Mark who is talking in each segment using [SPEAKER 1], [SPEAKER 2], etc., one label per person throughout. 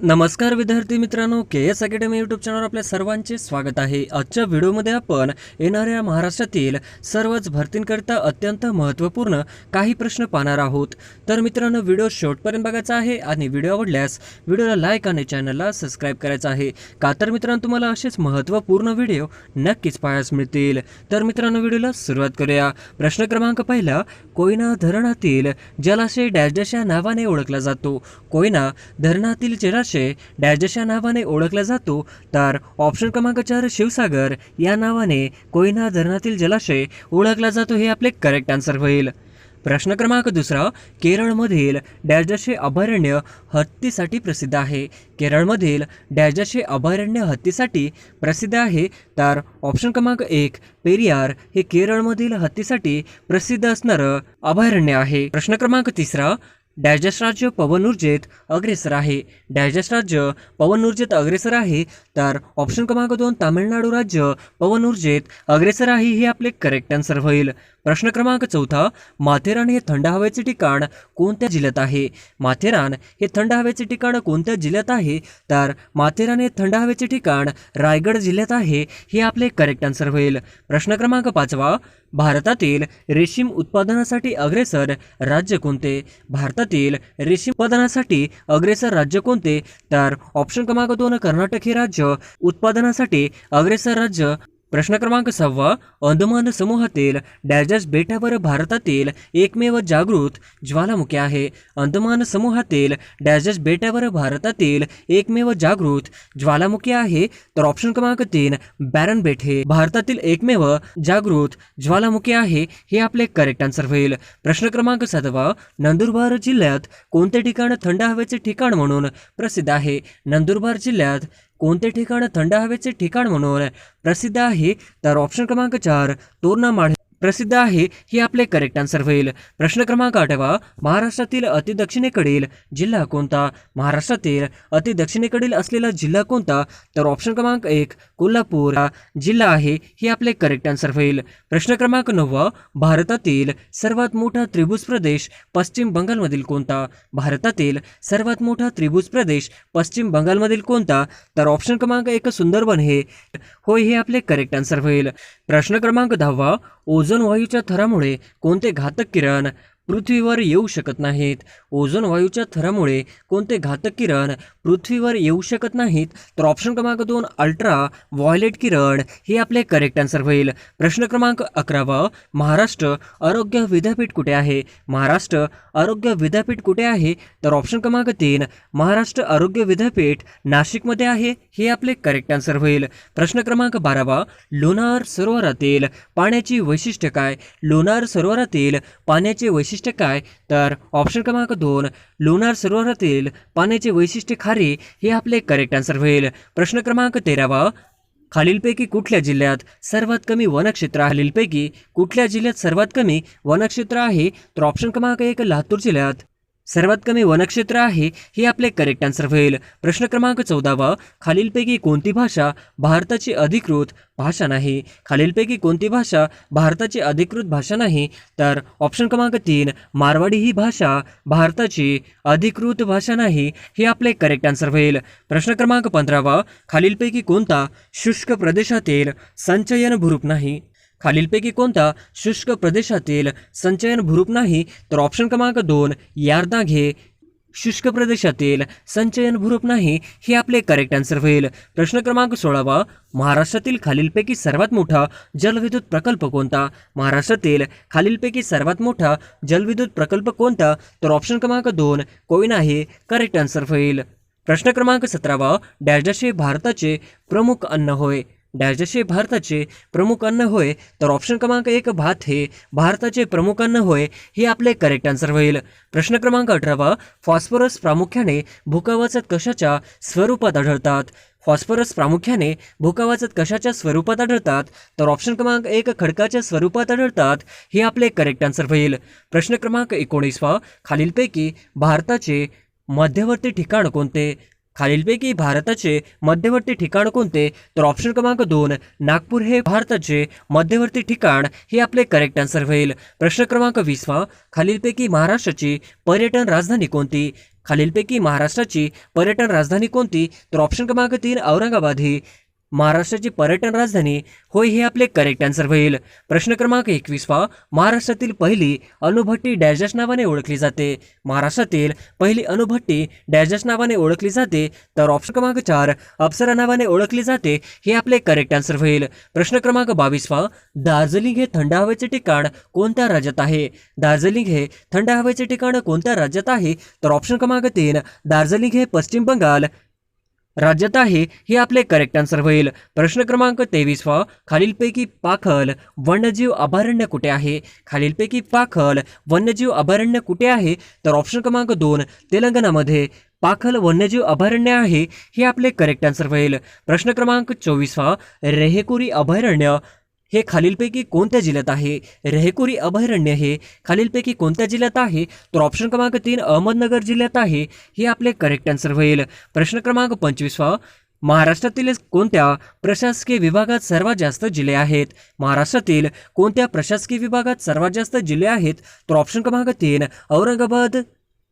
[SPEAKER 1] नमस्कार विद्यार्थी मित्रांनो, के एस अकॅडमी यूट्यूब चॅनलवर आपल्या सर्वांचे स्वागत आहे। आजच्या व्हिडिओमध्ये आपण येणाऱ्या महाराष्ट्रातील सर्वच भरतींकरिता अत्यंत महत्त्वपूर्ण काही प्रश्न पाहणार आहोत। तर मित्रांनो, व्हिडिओ शेवटपर्यंत बघायचा आहे आणि व्हिडिओ आवडल्यास व्हिडिओला लाईक आणि चॅनलला सबस्क्राईब करायचं आहे, का तर मित्रांनो तुम्हाला असेच महत्त्वपूर्ण व्हिडिओ नक्कीच पाहायला मिळतील। तर मित्रांनो, व्हिडिओला सुरुवात करूया। प्रश्न क्रमांक पहिला, कोयना धरणातील जलाशय डॅश या नावाने ओळखला जातो। कोयना धरणातील जलाशय डॅश या नावाने ओळखला जातो। तर ऑप्शन क्रमांक 4 शिवसागर या नावाने कोयना धरणातील जलाशय ओळखला जातो, हे आपले करेक्ट आन्सर होईल। प्रश्न क्रमांक दुसरा, केरळमधील डॅश अभयारण्य हत्तीसाठी प्रसिद्ध आहे। केरळमधील डॅश अभयारण्य हत्तीसाठी प्रसिद्ध आहे। तर ऑप्शन क्रमांक 1 पेरियार हे केरळमधील हत्तीसाठी प्रसिद्ध असणारं अभयारण्य आहे। प्रश्न क्रमांक तिसरा, डॅश राज्य पवन ऊर्जेत अग्रेसर आहे। डॅश राज्य पवन ऊर्जेत अग्रेसर आहे। तर ऑप्शन क्रमांक 2 तामिळनाडू राज्य पवन ऊर्जेत अग्रेसर आहे, हे आपले करेक्ट आन्सर होईल। प्रश्न क्रमांक चौथा, माथेरान हे थंड हवेचे ठिकाण कोणत्या जिल्ह्यात आहे। माथेरान हे थंड हवेचे ठिकाण कोणत्या जिल्ह्यात आहे। तर माथेरान हे थंड हवेचे ठिकाण रायगड जिल्ह्यात आहे, हे आपले करेक्ट आन्सर होईल। प्रश्न क्रमांक पाचवा, भारतातील रेशीम उत्पादनासाठी अग्रेसर राज्य कोणते। भारतातील रेशीम उत्पादनासाठी अग्रेसर राज्य कोणते। तर ऑप्शन क्रमांक 2 कर्नाटक हे राज्य उत्पादनासाठी अग्रेसर राज्य। प्रश्न क्रमांक 6, अंदमान समूहातील डॅश बेटावर भारतातील एकमेव जागृत ज्वालामुखी आहे। अंदमान समूहातील डॅश बेटावर भारतातील एकमेव जागृत ज्वालामुखी आहे। तर ऑप्शन क्रमांक 3 बॅरन बेट हे भारतातील एकमेव जागृत ज्वालामुखी आहे, हे आपले करेक्ट आन्सर होईल। प्रश्न क्रमांक 7, नंदुरबार जिल्ह्यात कोणते ठिकाण थंड हवेचे ठिकाण म्हणून प्रसिद्ध आहे। नंदुरबार जिल्ह्यात कोणते ठिकाण थंड हवेचे ठिकाण म्हणून प्रसिद्ध आहे। तर ऑप्शन क्रमांक 4 तोरणामाळ प्रसिद्ध आहे, हे आपले करेक्ट आन्सर होईल। प्रश्न क्रमांक 8, महाराष्ट्रातील अति दक्षिणेकडील जिल्हा कोणता। महाराष्ट्रातील अति दक्षिणेकडील असलेला जिल्हा कोणता। तर ऑप्शन क्रमांक 1 कोल्हापूर जिल्हा आहे, हे आपले करेक्ट आन्सर होईल। प्रश्न क्रमांक 9, भारतातील सर्वात मोठा त्रिभुज प्रदेश पश्चिम बंगालमधील कोणता। भारतातील सर्वात मोठा त्रिभुज प्रदेश पश्चिम बंगालमधील कोणता। तर ऑप्शन क्रमांक 1 सुंदरबन हे होय, हे आपले करेक्ट आन्सर होईल। प्रश्न क्रमांक 10, ओझोन वायूच्या थरामुळे कोणते घातक किरण पृथ्वीवर येऊ शकत नाहीत। ओझोन वायूच्या थरामुळे कोणते घातक किरण पृथ्वीवर येऊ शकत नाहीत। तर ऑप्शन क्रमांक 2 अल्ट्रा व्हायोलेट किरण हे आपले करेक्ट आन्सर होईल। प्रश्न क्रमांक 11, महाराष्ट्र आरोग्य विद्यापीठ कुठे आहे। महाराष्ट्र आरोग्य विद्यापीठ कुठे आहे। तर ऑप्शन क्रमांक 3 महाराष्ट्र आरोग्य विद्यापीठ नाशिकमध्ये आहे, हे आपले करेक्ट आन्सर होईल। प्रश्न क्रमांक 12, लोणार सरोवरातील पाण्याची वैशिष्ट्य काय। लोणार सरोवरातील पाण्याचे वैशिष्ट्य काय। तर ऑप्शन क्रमांक 2 लोणार सरोवरातील पाण्याचे वैशिष्ट्य खारे, हे आपले करेक्ट आन्सर होईल। प्रश्न क्रमांक 13, खालीलपैकी कुठल्या जिल्ह्यात सर्वात कमी वनक्षेत्र आहे। खालीलपैकी कुठल्या जिल्ह्यात सर्वात कमी वनक्षेत्र आहे। तर ऑप्शन क्रमांक 1 लातूर जिल्ह्यात सर्वात कमी वनक्षेत्र आहे, हे आपले करेक्ट आन्सर होईल। प्रश्न क्रमांक 14, खालीलपैकी कोणती भाषा भारताची अधिकृत भाषा नाही। खालीलपैकी कोणती भाषा भारताची अधिकृत भाषा नाही। तर ऑप्शन क्रमांक 3 मारवाडी ही भाषा भारताची अधिकृत भाषा नाही, हे आपले करेक्ट आन्सर होईल। प्रश्न क्रमांक 15, खालीलपैकी कोणता शुष्क प्रदेशातील संचयन भूरूप नाही। खालीलपैकी कोणता शुष्क प्रदेशातील संचयन भूरूप नाही। तर ऑप्शन क्रमांक 2 यारदाग हे शुष्क प्रदेशातील संचयन भूरूप नाही, हे आपले करेक्ट आन्सर होईल। प्रश्न क्रमांक 16, महाराष्ट्रातील खालीलपैकी सर्वात मोठा जलविद्युत प्रकल्प कोणता। महाराष्ट्रातील खालीलपैकी सर्वात मोठा जलविद्युत प्रकल्प कोणता। तर ऑप्शन क्रमांक 2 कोयना हे करेक्ट आन्सर होईल। प्रश्न क्रमांक 17, डॅश हे भारताचे प्रमुख अन्न होय। डॅश हे भारताचे प्रमुख अन्न होय। तर ऑप्शन क्रमांक 1 भात हे भारताचे प्रमुख अन्न होय, हे आपले करेक्ट आन्सर होईल। प्रश्न क्रमांक 18, फॉस्फरस प्रामुख्याने भूकवचात कशाच्या स्वरूपात आढळतात। फॉस्फरस प्रामुख्याने भूकवचात कशाच्या स्वरूपात आढळतात। तर ऑप्शन क्रमांक 1 खडकाच्या स्वरूपात आढळतात, हे आपले करेक्ट आन्सर होईल। प्रश्न क्रमांक 19, खालीलपैकी भारताचे मध्यवर्ती ठिकाण कोणते। खालीलपैकी भारताचे मध्यवर्ती ठिकाण कोणते? तर ऑप्शन क्रमांक 2 नागपूर हे भारताचे मध्यवर्ती ठिकाण हे आपले करेक्ट आन्सर होईल. प्रश्न क्रमांक 20 खालीलपैकी महाराष्ट्राची पर्यटन राजधानी कोणती? खालीलपैकी महाराष्ट्राची पर्यटन राजधानी कोणती? तर ऑप्शन क्रमांक 3 औरंगाबाद ही महाराष्ट्राची पर्यटन राजधानी होय हे आपले करेक्ट आन्सर होईल. प्रश्न क्रमांक 21 महाराष्ट्रातील पहिली अणुभट्टी डॅश नावाने ओळखली जाते. महाराष्ट्रातील पहिली अणुभट्टी डॅश नावाने ओळखली जाते. तर ऑप्शन क्रमांक 4 अप्सरा नावाने ओळखली जाते हे आपले करेक्ट आन्सर होईल. प्रश्न क्रमांक 22 दार्जिलिंग हे थंड हवेचे ठिकाण कोणत्या राज्यात आहे? दार्जिलिंग हे थंड हवेचे ठिकाण कोणत्या राज्यात आहे? तर ऑप्शन क्रमांक 3 दार्जिलिंग हे पश्चिम बंगाल राज्यात आहे हे आपले करेक्ट आन्सर होईल. प्रश्न क्रमांक 23 खालीलपैकी पाखल वन्यजीव अभयारण्य कुठे आहे? खालीलपैकी पाखल वन्यजीव अभयारण्य कुठे आहे? तर ऑप्शन क्रमांक 2 तेलंगणामध्ये पाखल वन्यजीव अभयारण्य आहे हे आपले करेक्ट आन्सर होईल. प्रश्न क्रमांक 24 रेहेकुरी अभयारण्य हे खालीलपैकी कोणत्या जिल्ह्यात आहे? रेहेकुरी अभयारण्य हे खालीलपैकी कोणत्या जिल्ह्यात आहे? तर ऑप्शन क्रमांक 3 अहमदनगर जिल्ह्यात आहे हे आपले करेक्ट आन्सर होईल. प्रश्न क्रमांक 25 महाराष्ट्रातील कोणत्या प्रशासकीय विभागात सर्वात जास्त जिल्हे आहेत? महाराष्ट्रातील कोणत्या प्रशासकीय विभागात सर्वात जास्त जिल्हे आहेत? तर ऑप्शन क्रमांक 3 औरंगाबाद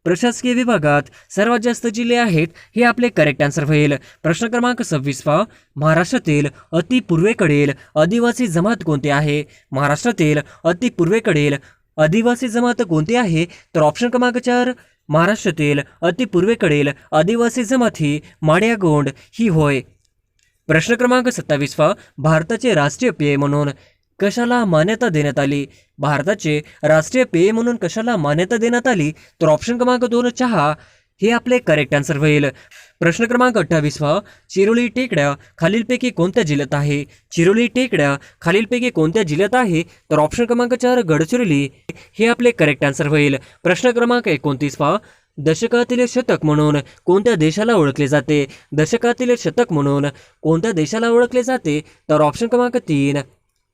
[SPEAKER 1] प्रशासकीय विभागात सर्वात जास्त जिल्हे आहेत हे आपले करेक्ट आन्सर होईल. प्रश्न क्रमांक 26 महाराष्ट्रातील अति पूर्वेकडील आदिवासी जमात कोणती आहे? महाराष्ट्रातील अति पूर्वेकडील आदिवासी जमात कोणती आहे? तर ऑप्शन क्रमांक 4 महाराष्ट्रातील अति पूर्वेकडील आदिवासी जमात ही माडियागोंड ही होय. प्रश्न क्रमांक 27 भारताचे राष्ट्रीय पेय म्हणून कशाला मान्यता देण्यात आली? भारताचे राष्ट्रीय पेय म्हणून कशाला मान्यता देण्यात आली? तर ऑप्शन क्रमांक 2 चहा हे आपले करेक्ट आन्सर होईल. प्रश्न क्रमांक 28 चिरोली टेकड्या खालीलपैकी कोणत्या जिल्ह्यात आहे? चिरोली टेकड्या खालीलपैकी कोणत्या जिल्ह्यात आहे? तर ऑप्शन क्रमांक 4 गडचिरोली हे आपले करेक्ट आन्सर होईल. प्रश्न क्रमांक 29 दशकातील शतक म्हणून कोणत्या देशाला ओळखले जाते? दशकातील शतक म्हणून कोणत्या देशाला ओळखले जाते? तर ऑप्शन क्रमांक 3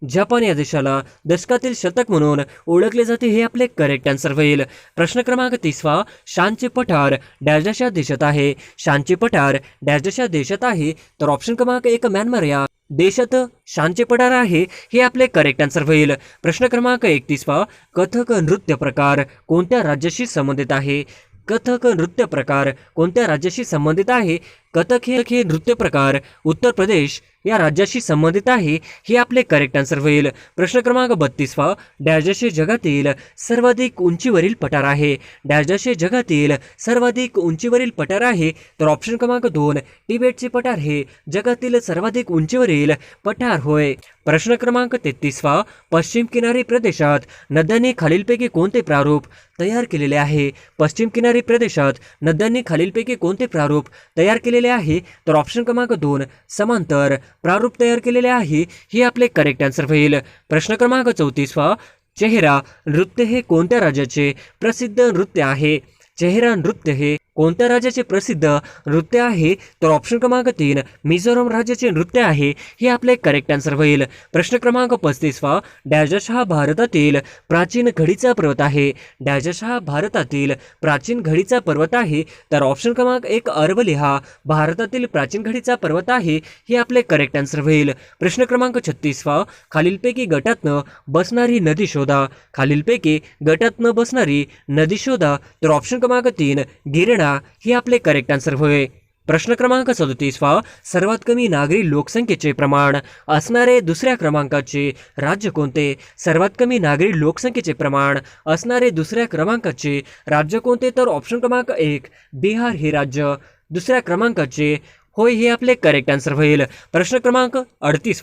[SPEAKER 1] जपान या देशाला दशकातील शतक म्हणून ओळखले जाते हे आपले करेक्ट आन्सर होईल. प्रश्न क्रमांक 30 शानचे पठार डॅश या देशात आहे? शानचे पठार डॅश या देशात आहे? तर ऑप्शन क्रमांक 1 म्यानमार या देशात शानचे पठार आहे हे आपले करेक्ट आन्सर होईल. प्रश्न क्रमांक 31 कथक नृत्य प्रकार कोणत्या राज्याशी संबंधित आहे? कथक नृत्य प्रकार कोणत्या राज्याशी संबंधित आहे? कथक हे नृत्य प्रकार उत्तर प्रदेश या राज्याशी संबंधित आहे हे आपले करेक्ट आन्सर होईल. प्रश्न क्रमांक 32 डॅश जगातील सर्वाधिक उंचीवरील पठार आहे? डॅश जगातील सर्वाधिक उंचीवरील पठार आहे? तर ऑप्शन क्रमांक 2 तिबेटचे पठार हे जगातील सर्वाधिक उंचीवरील पठार होय. प्रश्न क्रमांक 33 पश्चिम किनारी प्रदेशात नद्यांनी खालीलपैकी कोणते प्रारूप तयार केलेले आहे? पश्चिम किनारी प्रदेशात नद्यांनी खालीलपैकी कोणते प्रारूप तयार केलेले आहे? तर ऑप्शन क्रमांक 2 समांतर प्रारूप तयार केलेले आहे हे आपले करेक्ट आन्सर होईल. प्रश्न क्रमांक 34 चेहरा नृत्य हे कोणत्या राज्याचे प्रसिद्ध नृत्य आहे? चेहरा नृत्य हे कोणत्या राज्याचे प्रसिद्ध नृत्य आहे? तर ऑप्शन क्रमांक 3 मिझोरम राज्याचे नृत्य आहे हे आपले करेक्ट आन्सर होईल. प्रश्न क्रमांक 35 डॅश हा भारतातील प्राचीन घडीचा पर्वत आहे? डॅश हा भारतातील प्राचीन घडीचा पर्वत आहे? तर ऑप्शन क्रमांक 1 अरवली हा भारतातील प्राचीन घडीचा पर्वत आहे हे आपले करेक्ट आन्सर होईल. प्रश्न क्रमांक 36 खालीलपैकी गटातनं बसणारी नदी शोधा. खालीलपैकी गटातनं बसणारी नदी शोधा. तर ऑप्शन क्रमांक 3 गिरणा हे आपले करेक्ट आन्सर होय. प्रश्न क्रमांक 37 सर्वात कमी नागरी लोकसंख्येचे प्रमाण असणारे दुसऱ्या क्रमांकाचे राज्य कोणते? सर्वात कमी नागरी लोकसंख्येचे प्रमाण असणारे दुसऱ्या क्रमांकाचे राज्य कोणते? तर ऑप्शन क्रमांक 1 बिहार हे राज्य दुसऱ्या क्रमांकाचे होय हे आपले करेक्ट आन्सर होईल. प्रश्न क्रमांक 38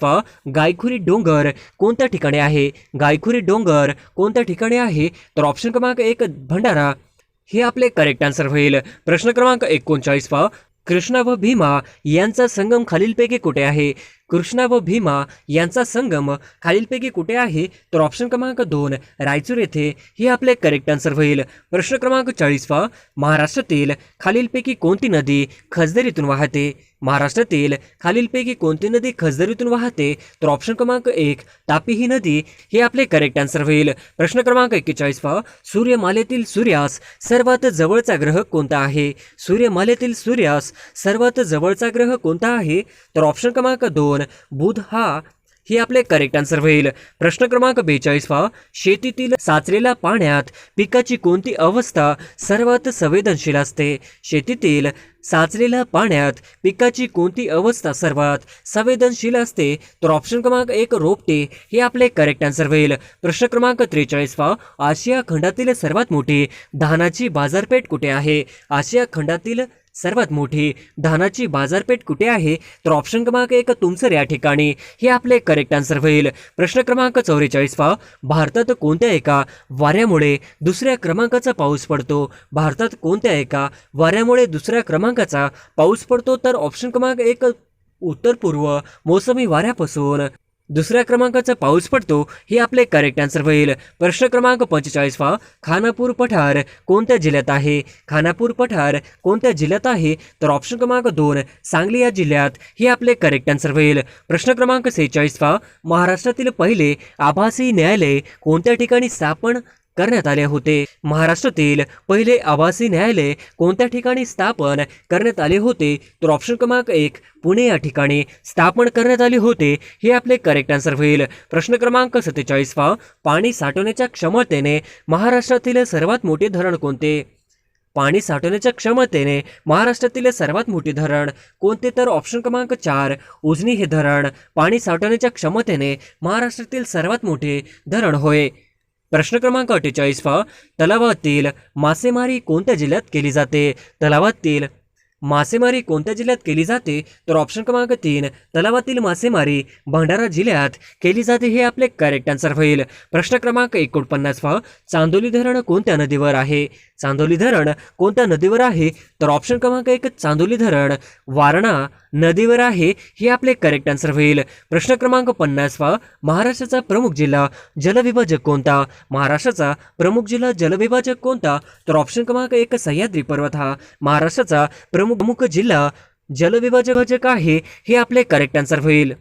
[SPEAKER 1] गायखुरी डोंगर कोणत्या ठिकाणी आहे? गायखुरी डोंगर कोणत्या ठिकाणी आहे? तर ऑप्शन क्रमांक 1 भंडारा हे आपले करेक्ट आन्सर होईल. प्रश्न क्रमांक 39 कृष्णा व भीमा यांचा संगम खालीलपैकी कुठे आहे? कृष्णा व भीमा यांचा संगम खालीलपैकी कुठे आहे? तर ऑप्शन क्रमांक 2 रायचूर येथे हे आपले करेक्ट आन्सर होईल. प्रश्न क्रमांक 40 महाराष्ट्रातील खालीलपैकी कोणती नदी खजदरीतून वाहते? महाराष्ट्रातील खालीलपैकी कोणती नदी खसदरीतून वाहते? तर ऑप्शन क्रमांक 1 तापी ही नदी हे आपले करेक्ट आन्सर होईल. प्रश्न क्रमांक 41 पहा, सूर्यमालेतील सूर्यास सर्वात जवळचा ग्रह कोणता आहे? सूर्यमालेतील सूर्यास सर्वात जवळचा ग्रह कोणता आहे? तर ऑप्शन क्रमांक 2 बुध हा हे आपले करेक्ट आन्सर होईल. प्रश्न क्रमांक 42 पहा, शेतीतील साचलेल्या पाण्यात पिकाची कोणती अवस्था सर्वात संवेदनशील असते? शेतीतील साचलेल्या पाण्यात पिकाची कोणती अवस्था सर्वात संवेदनशील असते? तर ऑप्शन क्रमांक 1 रोपटे हे आपले करेक्ट आन्सर होईल. प्रश्न क्रमांक 43 पहा, आशिया खंडातील सर्वात मोठी धानाची बाजारपेठ कुठे आहे? आशिया खंडातील सर्वात मोठी धानाची बाजारपेठ कुठे आहे? तर ऑप्शन क्रमांक 1 तुमसर या ठिकाणी हे आपले करेक्ट आन्सर होईल. प्रश्न क्रमांक 44 पहा, भारतात कोणत्या एका वाऱ्यामुळे दुसऱ्या क्रमांकाचा पाऊस पडतो? भारतात कोणत्या एका वाऱ्यामुळे दुसऱ्या क्रमांकाचा पाऊस पडतो? तर ऑप्शन क्रमांक 1 उत्तर पूर्व मोसमी वाऱ्यापासून दुसऱ्या क्रमांकाचा पाऊस पडतो हे आपले करेक्ट आन्सर होईल. प्रश्न क्रमांक 45 पहा, खानापूर पठार कोणत्या जिल्ह्यात आहे? खानापूर पठार कोणत्या जिल्ह्यात आहे? तर ऑप्शन क्रमांक 2 सांगली या जिल्ह्यात हे आपले करेक्ट आन्सर होईल. प्रश्न क्रमांक 46 पहा, महाराष्ट्रातील पहिले आभासी न्यायालय कोणत्या ठिकाणी स्थापन करण्यात आले होते? महाराष्ट्रातील पहिले आभासी न्यायालय कोणत्या ठिकाणी स्थापन करण्यात आले होते? तर ऑप्शन क्रमांक 1 पुणे या ठिकाणी स्थापन करण्यात आले होते हे आपले करेक्ट आन्सर होईल. प्रश्न क्रमांक 47 पहा, पाणी साठवण्याच्या क्षमतेने महाराष्ट्रातील सर्वात मोठे धरण कोणते? पाणी साठवण्याच्या क्षमतेने महाराष्ट्रातील सर्वात मोठे धरण कोणते? तर ऑप्शन क्रमांक 4 उजनी हे धरण पाणी साठवण्याच्या क्षमतेने महाराष्ट्रातील सर्वात मोठे धरण होय. प्रश्न क्रमांक 48 पहा, तलावातील मासेमारी कोणत्या जिल्ह्यात केली जाते? तलावातील मासेमारी कोणत्या जिल्ह्यात केली जाते? तर ऑप्शन क्रमांक 3 तलावातील मासेमारी भंडारा जिल्ह्यात केली जाते हे आपले करेक्ट आन्सर होईल. प्रश्न क्रमांक 49 पहा, चांदोली धरण कोणत्या नदीवर आहे? चांदोली धरण कोणत्या नदीवर आहे? तर ऑप्शन क्रमांक 1 चांदोली धरण वारणा नदीवर आहे हे आपले करेक्ट आन्सर होईल. प्रश्न क्रमांक 50 पहा, महाराष्ट्राचा प्रमुख जिल्हा जलविभाजक कोणता? महाराष्ट्राचा प्रमुख जिल्हा जलविभाजक कोणता? तर ऑप्शन क्रमांक 1 सह्याद्री पर्वत हा महाराष्ट्राचा प्रमुख जिल्हा जलविभाजक आहे हे आपले करेक्ट आन्सर होईल.